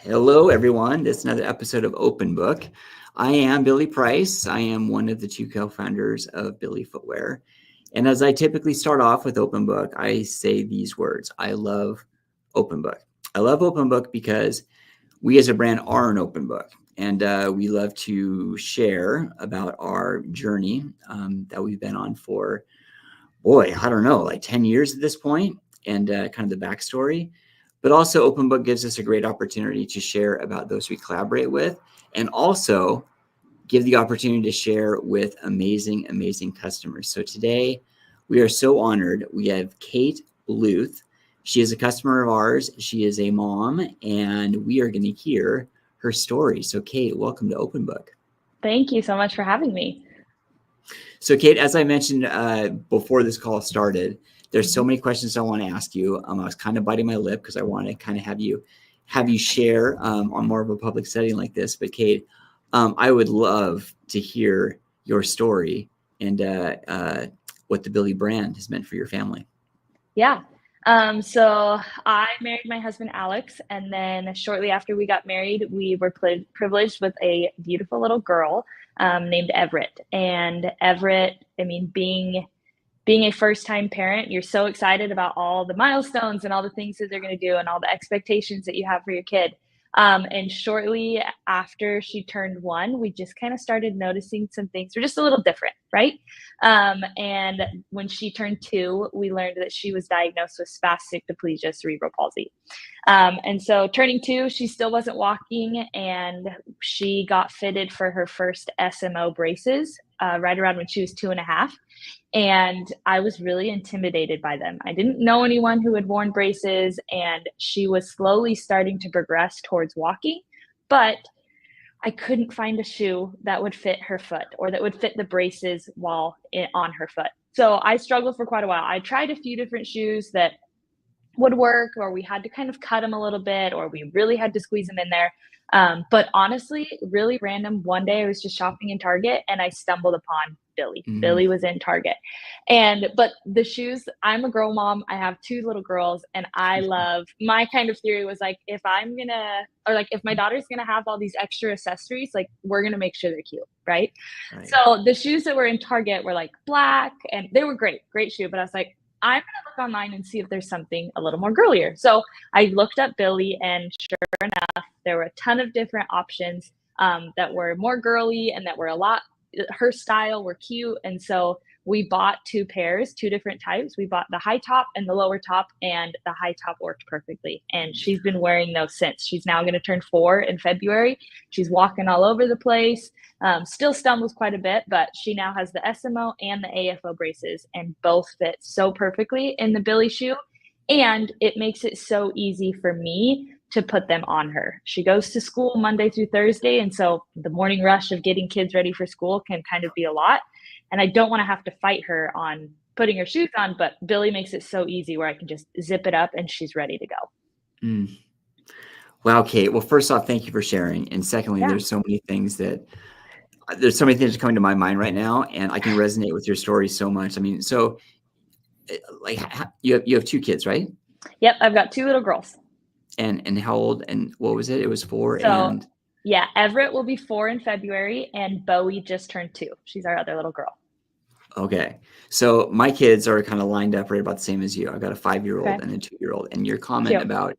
Hello, everyone. This is another episode of Open Book. I am Billy Price. I am one of the two co-founders of Billy Footwear. And as I typically start off with Open Book, I say these words. I love Open Book. I love Open Book because we as a brand are an open book. And we love to share about our journey that we've been on for, I don't know, like 10 years at this point, and kind of the backstory. But also Open Book gives us a great opportunity to share about those we collaborate with, and also give the opportunity to share with amazing, amazing customers. So today we are so honored. We have Kate Bluth. She is a customer of ours. She is a mom, and we are going to hear her story. So Kate, welcome to Open Book. Thank you so much for having me. So Kate, as I mentioned before this call started, there's so many questions I want to ask you. I was kind of biting my lip because I want to kind of have you share on more of a public setting like this. But Kate, I would love to hear your story and what the Billy brand has meant for your family. Yeah. So I married my husband, Alex, and then shortly after we got married, we were privileged with a beautiful little girl named Everett. And Everett, being a first-time parent, you're so excited about all the milestones and all the things that they're going to do and all the expectations that you have for your kid. And shortly after she turned 1, we just kind of started noticing some things were just a little different, right? And when she turned 2, we learned that she was diagnosed with spastic diplegia cerebral palsy. And so turning 2, she still wasn't walking, and she got fitted for her first SMO braces right around when she was 2.5. And I was really intimidated by them. I didn't know anyone who had worn braces, and she was slowly starting to progress towards walking, but I couldn't find a shoe that would fit her foot or that would fit the braces while on her foot. So I struggled for quite a while. I tried a few different shoes that would work, or we had to kind of cut them a little bit, or we really had to squeeze them in there. But honestly, really random. One day I was just shopping in Target and I stumbled upon Billy. Billy was in Target. But the shoes, I'm a girl mom. I have 2 little girls, and I love, my kind of theory was like, if my daughter's going to have all these extra accessories, like, we're going to make sure they're cute. Right. So the shoes that were in Target were like black, and they were great shoe. But I was like, I'm going to look online and see if there's something a little more girlier. So I looked up Billy, and sure enough, there were a ton of different options that were more girly and that were her style were cute. And so we bought 2 pairs, 2 different types. We bought the high top and the lower top, and the high top worked perfectly. And she's been wearing those since. She's now going to turn 4 in February. She's walking all over the place. Still stumbles quite a bit, but she now has the SMO and the AFO braces, and both fit so perfectly in the Billy shoe. And it makes it so easy for me to put them on her. She goes to school Monday through Thursday, and so the morning rush of getting kids ready for school can kind of be a lot. And I don't want to have to fight her on putting her shoes on, but Billy makes it so easy where I can just zip it up and she's ready to go. Wow, Kate. Well, first off, thank you for sharing. And secondly, there's so many things that coming to my mind right now, and I can resonate with your story so much. I mean, so like you have 2 kids, right? Yep. I've got 2 little girls. And how old, and what was it? It was 4. Yeah, Everett will be 4 in February, and Bowie just turned 2. She's our other little girl. Okay. So my kids are kind of lined up right about the same as you. I've got a 5-year-old and a 2-year-old. And your comment about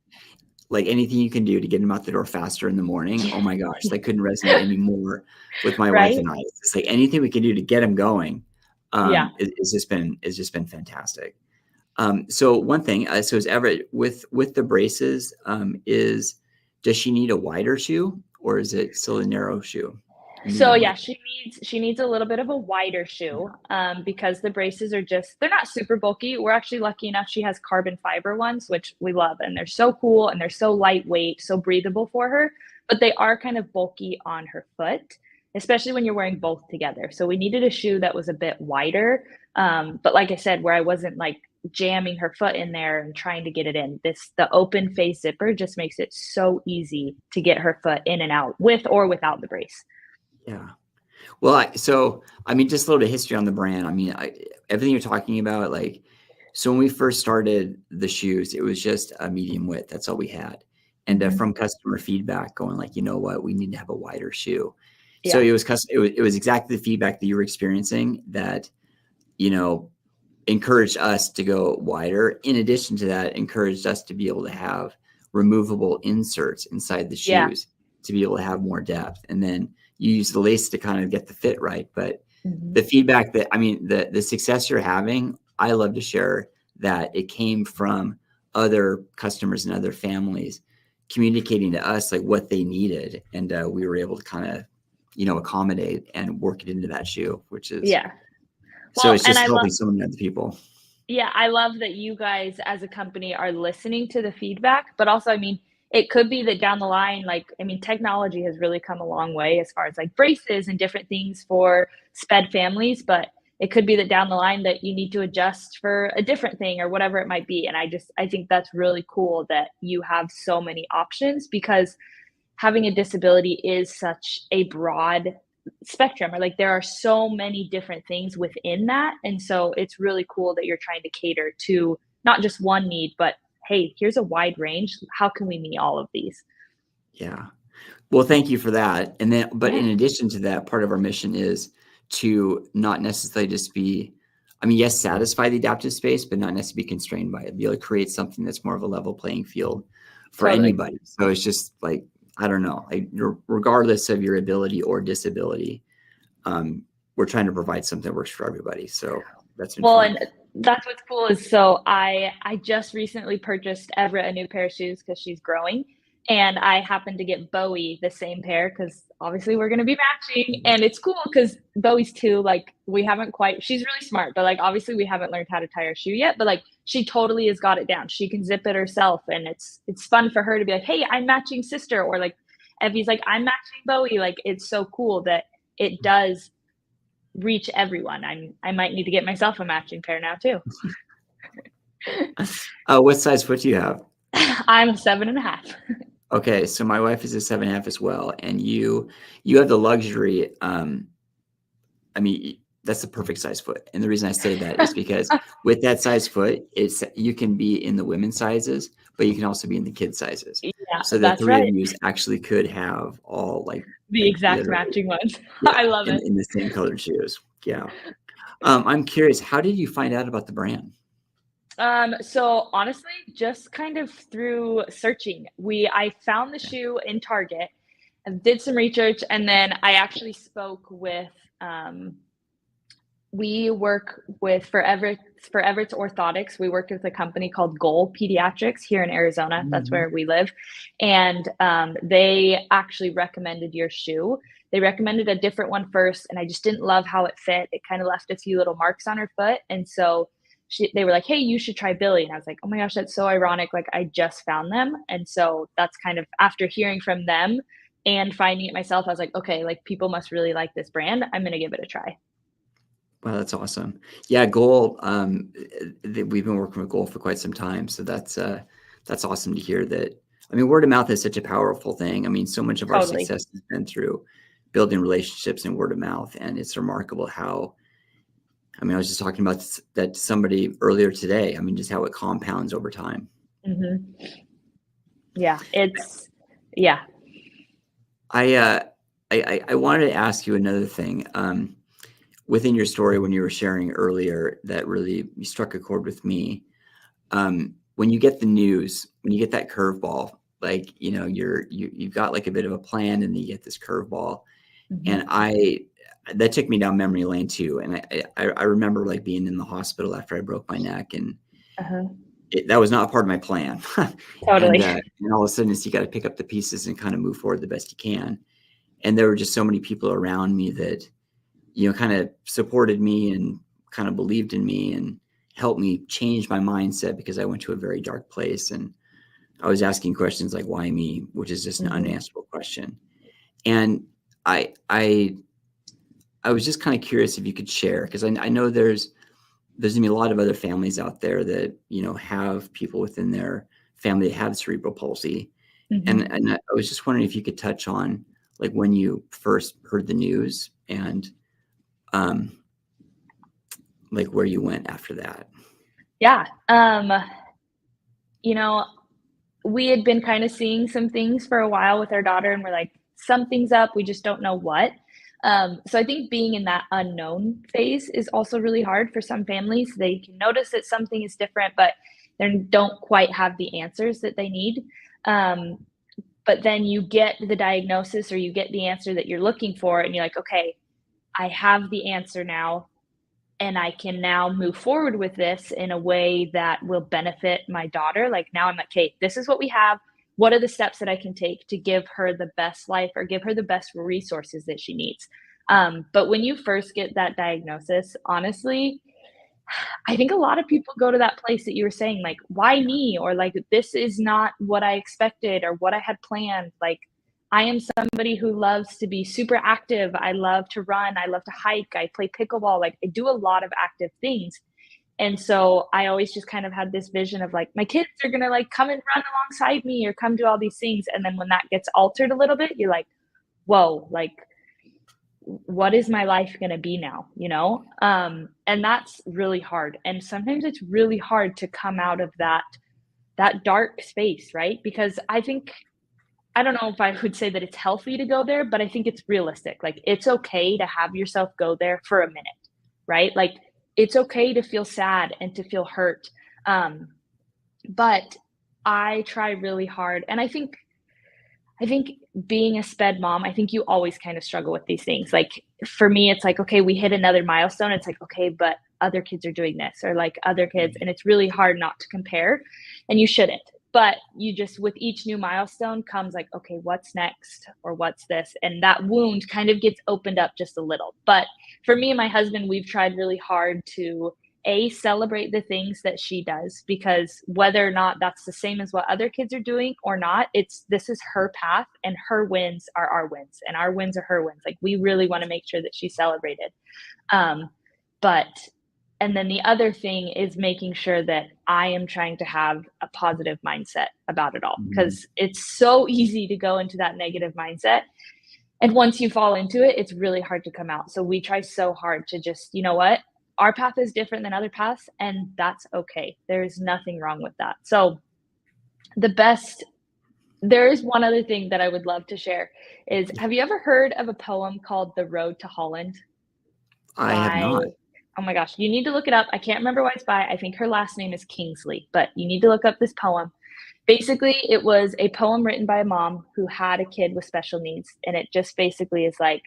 like anything you can do to get them out the door faster in the morning. Oh my gosh, that couldn't resonate any more with my wife and I. It's like anything we can do to get them going. It's just been fantastic. So one thing, so is Everett with the braces, does she need a wider shoe, or is it still a narrow shoe? So yeah, she needs a little bit of a wider shoe because the braces they're not super bulky. We're actually lucky enough she has carbon fiber ones, which we love, and they're so cool and they're so lightweight, so breathable for her, but they are kind of bulky on her foot, especially when you're wearing both together. So we needed a shoe that was a bit wider. But like I said, where I wasn't like jamming her foot in there and trying to get it in, the open face zipper just makes it so easy to get her foot in and out with or without the brace. Yeah. Well, just a little bit of history on the brand. I mean, everything you're talking about, like, so when we first started the shoes, it was just a medium width. That's all we had. and Mhm. from customer feedback going like, you know what, we need to have a wider shoe. So Yeah. it was exactly the feedback that you were experiencing that, you know, encouraged us to go wider. In addition to that, encouraged us to be able to have removable inserts inside the Yeah. shoes to be able to have more depth. And then you use the lace to kind of get the fit right. But Mhm. the feedback that, I mean, the success you're having, I love to share that it came from other customers and other families communicating to us like what they needed. And we were able to kind of, you know, accommodate and work it into that shoe, which is, Yeah. so Well, it's and just helping so many other people. I love that you guys as a company are listening to the feedback, but also, I mean, it could be that down the line, like, I mean, technology has really come a long way as far as like braces and different things for sped families, but it could be that down the line that you need to adjust for a different thing or whatever it might be. And I think that's really cool that you have so many options because having a disability is such a broad spectrum, or like there are so many different things within that. And so it's really cool that you're trying to cater to not just one need, but hey, here's a wide range. How can we meet all of these? Yeah. Well, thank you for that. And then, but Yeah, in addition to that, part of our mission is to not necessarily just be, I mean, yes, satisfy the adaptive space, but not necessarily be constrained by it. Be able to create something that's more of a level playing field for totally. anybody. So it's just like, I don't know, like regardless of your ability or disability, um, we're trying to provide something that works for everybody. So that's been Well, fun. and that's what's cool is so I just recently purchased Everett a new pair of shoes because she's growing, and I happened to get Bowie the same pair because obviously we're gonna be matching, and it's cool because Bowie's too like we haven't quite. She's really smart, but like obviously we haven't learned how to tie her shoe yet. But like she totally has got it down. She can zip it herself, and it's fun for her to be like, hey, I'm matching sister, or like Evie's like I'm matching Bowie. Like it's so cool that it does reach everyone. I might need to get myself a matching pair now too. What size foot do you have? I'm 7.5. Okay, so my wife is a 7.5 as well, and you have the luxury. I mean, that's the perfect size foot, and the reason I say that is because with that size foot, it's you can be in the women's sizes, but you can also be in the kid sizes. Yeah, So the that's three of right. you actually could have all The like exact literally, matching ones. yeah, I love it. in the same colored shoes. Yeah. I'm curious, how did you find out about the brand? So honestly, just kind of through searching. I found the shoe in Target and did some research, and then I actually spoke with um we work with for Everett's Orthotics. We work with a company called Goal Pediatrics here in Arizona. That's Mhm. where we live, and they actually recommended your shoe. They recommended a different one first, and I just didn't love how it fit. It kind of left a few little marks on her foot, and so they were like, "Hey, you should try Billy." And I was like, "Oh my gosh, that's so ironic! Like I just found them." And so that's kind of after hearing from them and finding it myself. I was like, "Okay, like people must really like this brand. I'm gonna give it a try." Wow, that's awesome. Yeah, Goal. We've been working with Goal for quite some time, so that's awesome to hear that. I mean, word of mouth is such a powerful thing. I mean, so much of our Totally. success has been through building relationships and word of mouth, and it's remarkable how. I mean, I was just talking about that to somebody earlier today. I mean, just how it compounds over time. Mhm. Yeah, yeah. I I wanted to ask you another thing. Within your story, when you were sharing earlier, that really struck a chord with me. When you get the news, when you get that curveball, like you know, you've got like a bit of a plan, and then you get this curveball, and Mhm. that took me down memory lane too. And I remember like being in the hospital after I broke my neck, and Uh-huh. that was not part of my plan. Totally. And all of a sudden, it's you got to pick up the pieces and kind of move forward the best you can. And there were just so many people around me that you know kind of supported me and kind of believed in me and helped me change my mindset because I went to a very dark place and I was asking questions like why me, which is just an Mhm. unanswerable question. And I I I was just kind of curious if you could share because I know there's gonna be a lot of other families out there that you know have people within their family that have cerebral palsy, Mhm. and I was just wondering if you could touch on like when you first heard the news and um, like where you went after that. Yeah. You know, we had been kind of seeing some things for a while with our daughter, and we're like, something's up, we just don't know what. So I think being in that unknown phase is also really hard for some families. They can notice that something is different, but they don't quite have the answers that they need. Um, but then you get the diagnosis or you get the answer that you're looking for, and you're like, okay, I have the answer now, and I can now move forward with this in a way that will benefit my daughter. Like now I'm like, okay, this is what we have. What are the steps that I can take to give her the best life or give her the best resources that she needs? But when you first get that diagnosis, honestly, I think a lot of people go to that place that you were saying, like, why me? Or like, this is not what I expected or what I had planned. Like, I am somebody who loves to be super active. I love to run. I love to hike. I play pickleball. Like, I do a lot of active things. And so I always just kind of had this vision of like, my kids are going to like come and run alongside me or come do all these things. And then when that gets altered a little bit, you're like, whoa, like, what is my life going to be now, you know? And that's really hard, and sometimes it's really hard to come out of that dark space, right? Because I don't know if I would say that it's healthy to go there, but I think it's realistic. Like, it's okay to have yourself go there for a minute, right? Like, it's okay to feel sad and to feel hurt. But I try really hard, and I think being a sped mom, I think you always kind of struggle with these things. Like for me, it's like, okay, we hit another milestone. It's like, okay, but other kids are doing this or like other kids. And it's really hard not to compare, and you shouldn't. But you just, with each new milestone comes like, okay, what's next or what's this? And that wound kind of gets opened up just a little. But for me and my husband, we've tried really hard to celebrate the things that she does, because whether or not that's the same as what other kids are doing or not, this is her path, and her wins are our wins and our wins are her wins. Like, we really want to make sure that she's celebrated. But and then the other thing is making sure that I am trying to have a positive mindset about it all, because it's so easy to go into that negative mindset. And once you fall into it, it's really hard to come out. So we try so hard to just, you know what? Our path is different than other paths, and that's okay. There's nothing wrong with that. So there is one other thing that I would love to share is, have you ever heard of a poem called The Road to Holland? I have By, not. oh my gosh, you need to look it up. I can't remember what it's by. I think her last name is Kingsley, but you need to look up this poem. Basically, it was a poem written by a mom who had a kid with special needs, and it just basically is like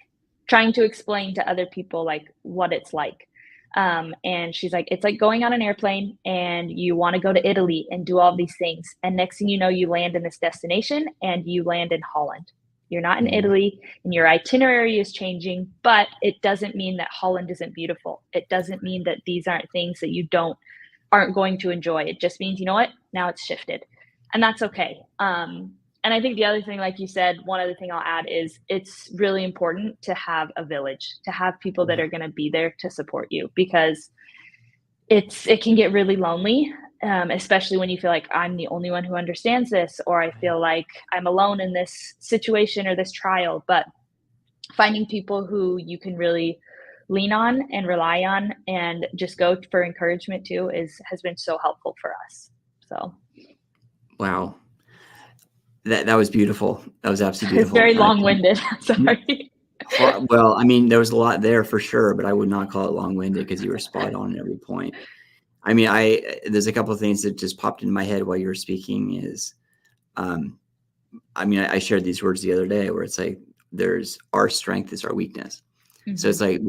trying to explain to other people like what it's like. And she's like, it's like going on an airplane and you want to go to Italy and do all these things, and next thing you know, you land in this destination and you land in Holland. You're not in Italy, and your itinerary is changing, but it doesn't mean that Holland isn't beautiful. It doesn't mean that these aren't things that you aren't going to enjoy. It just means, you know what, now it's shifted, and that's okay. And I think the other thing, like you said, one other thing I'll add is it's really important to have a village, to have people that are going to be there to support you, because it can get really lonely, especially when you feel like I'm the only one who understands this, or I feel like I'm alone in this situation or this trial. But finding people who you can really lean on and rely on and just go for encouragement to has been so helpful for us. So Wow. That was beautiful. That was absolutely it's beautiful. very long-winded. Sorry. Well, I mean, there was a lot there for sure, but I would not call it long-winded because you were spot on at every point. I mean, there's a couple of things that just popped into my head while you were speaking is, I mean, I shared these words the other day where it's like, there's our strength is our weakness. Mm-hmm. So it's like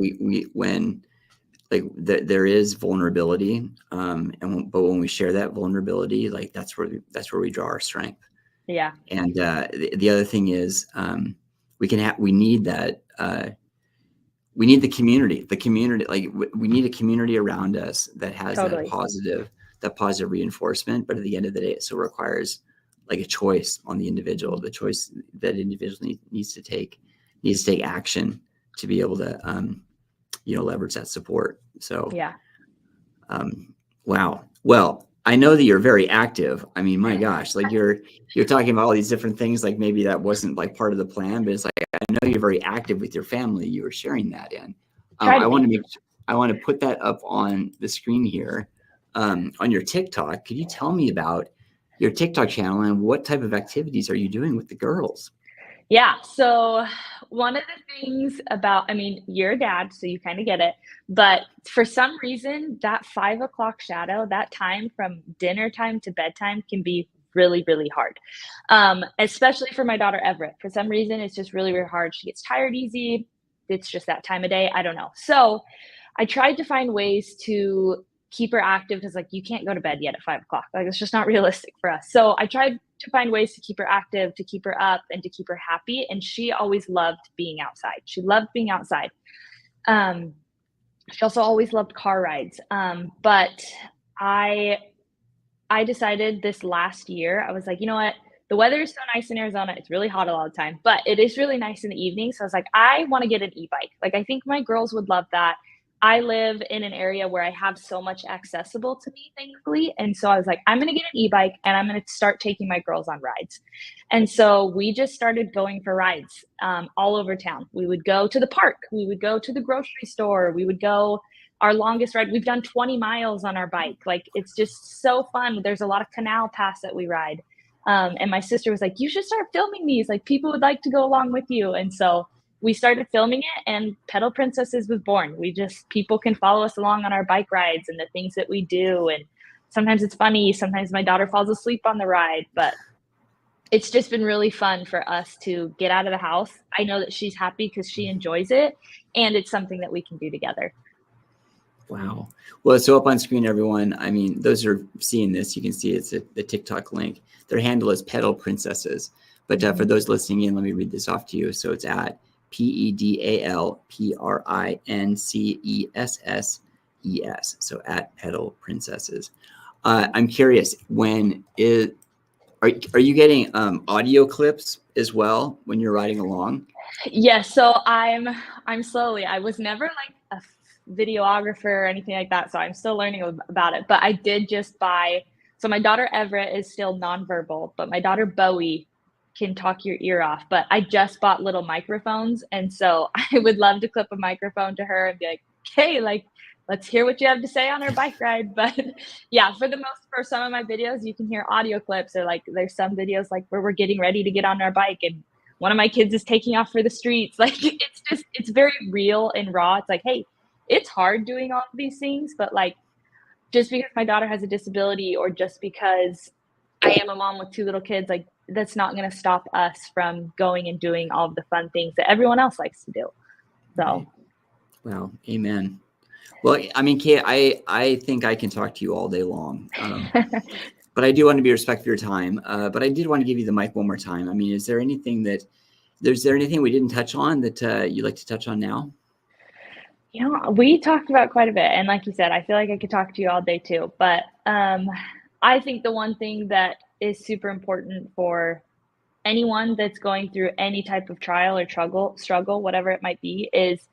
there is vulnerability. But when we share that vulnerability, like that's where we draw our strength. Yeah. And the other thing is, we need that. We need the community, like we need a community around us that has Totally. that positive reinforcement. But at the end of the day, it still requires like a choice on the individual, the choice that individual needs to take action to be able to, leverage that support. So, yeah. Wow. Well, I know that you're very active. I mean, my gosh, like you're talking about all these different things, like maybe that wasn't like part of the plan, but it's like, I know you're very active with your family. You were sharing that in. I want to put that up on the screen here, on your TikTok. Could you tell me about your TikTok channel and what type of activities are you doing with the girls? Yeah. So one of the things about, I mean, you're a dad, so you kind of get it. But for some reason, that 5 o'clock shadow, that time from dinner time to bedtime can be really, really hard. Especially for my daughter Everett. For some reason, it's just really, really hard. She gets tired easy. It's just that time of day. I don't know. So I tried to find ways to keep her active because like you can't go to bed yet at 5 o'clock. Like it's just not realistic for us. So I tried to find ways to keep her active, to keep her up, and to keep her happy. And she always loved being outside. She loved being outside. Um, she also always loved car rides. But I I decided this last year, I was like, you know what? The weather is so nice in Arizona. It's really hot a lot of the time, but it is really nice in the evening. So I was like, I want to get an e-bike. Like, I think my girls would love that. I live in an area where I have so much accessible to me, thankfully. And so I was like, I'm going to get an e-bike and I'm going to start taking my girls on rides. And so we just started going for rides all over town. We would go to the park. We would go to the grocery store. We would go our longest ride. We've done 20 miles on our bike. Like, it's just so fun. There's a lot of canal paths that we ride. And my sister was like, you should start filming these. Like, people would like to go along with you. And so we started filming it, and Pedal Princesses was born. People can follow us along on our bike rides and the things that we do. And sometimes it's funny. Sometimes my daughter falls asleep on the ride, but it's just been really fun for us to get out of the house. I know that she's happy because she enjoys it, and it's something that we can do together. Wow. Well, so up on screen, everyone, I mean, those who are seeing this, you can see it's the TikTok link. Their handle is Pedal Princesses. But for those listening in, let me read this off to you. So it's at PEDALPRINCESSES. So at Pedal Princesses. I'm curious, are you getting audio clips as well when you're riding along? Yes. So I'm slowly. I was never like a videographer or anything like that, so I'm still learning about it. But I did just buy. So my daughter Everett is still nonverbal, but my daughter Bowie can talk your ear off. But I just bought little microphones, and so I would love to clip a microphone to her and be like, "Hey, like, let's hear what you have to say on our bike ride." But yeah, for some of my videos, you can hear audio clips, or like there's some videos like where we're getting ready to get on our bike and one of my kids is taking off for the streets. Like, it's very real and raw. It's like, hey, it's hard doing all of these things, but like, just because my daughter has a disability or just because I am a mom with 2 little kids, like, that's not going to stop us from going and doing all of the fun things that everyone else likes to do. So. Well, amen. Well, I mean, Kate, I think I can talk to you all day long, but I do want to be respectful of your time. But I did want to give you the mic one more time. I mean, is there anything we didn't touch on that you'd like to touch on now? You know, we talked about quite a bit. And like you said, I feel like I could talk to you all day too. But I think the one thing that is super important for anyone that's going through any type of trial or struggle, whatever it might be, is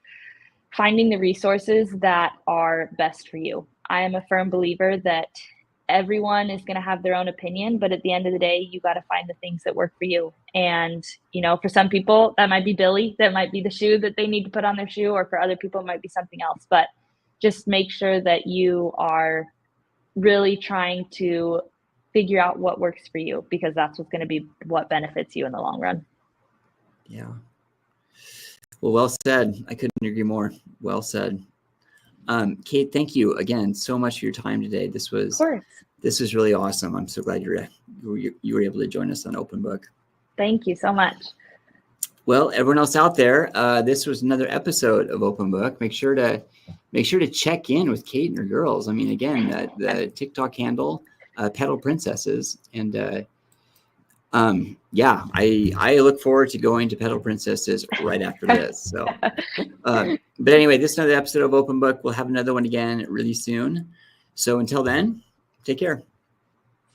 finding the resources that are best for you. I am a firm believer that everyone is going to have their own opinion, but at the end of the day, you got to find the things that work for you. And, you know, for some people that might be Billy, that might be the shoe that they need to put on their shoe, or for other people it might be something else. But just make sure that you are really trying to figure out what works for you, because that's what's going to be what benefits you in the long run. Yeah. Well said. I couldn't agree more. Well said. Kate, thank you again so much for your time today. This was really awesome. I'm so glad you were able to join us on Open Book. Thank you so much. Well, everyone else out there, this was another episode of Open Book. Make sure to check in with Kate and her girls. I mean, again, the TikTok handle, Pedal Princesses, and I look forward to going to Pedal Princesses right after this. So, but anyway, this is another episode of Open Book. We'll have another one again really soon. So until then, take care.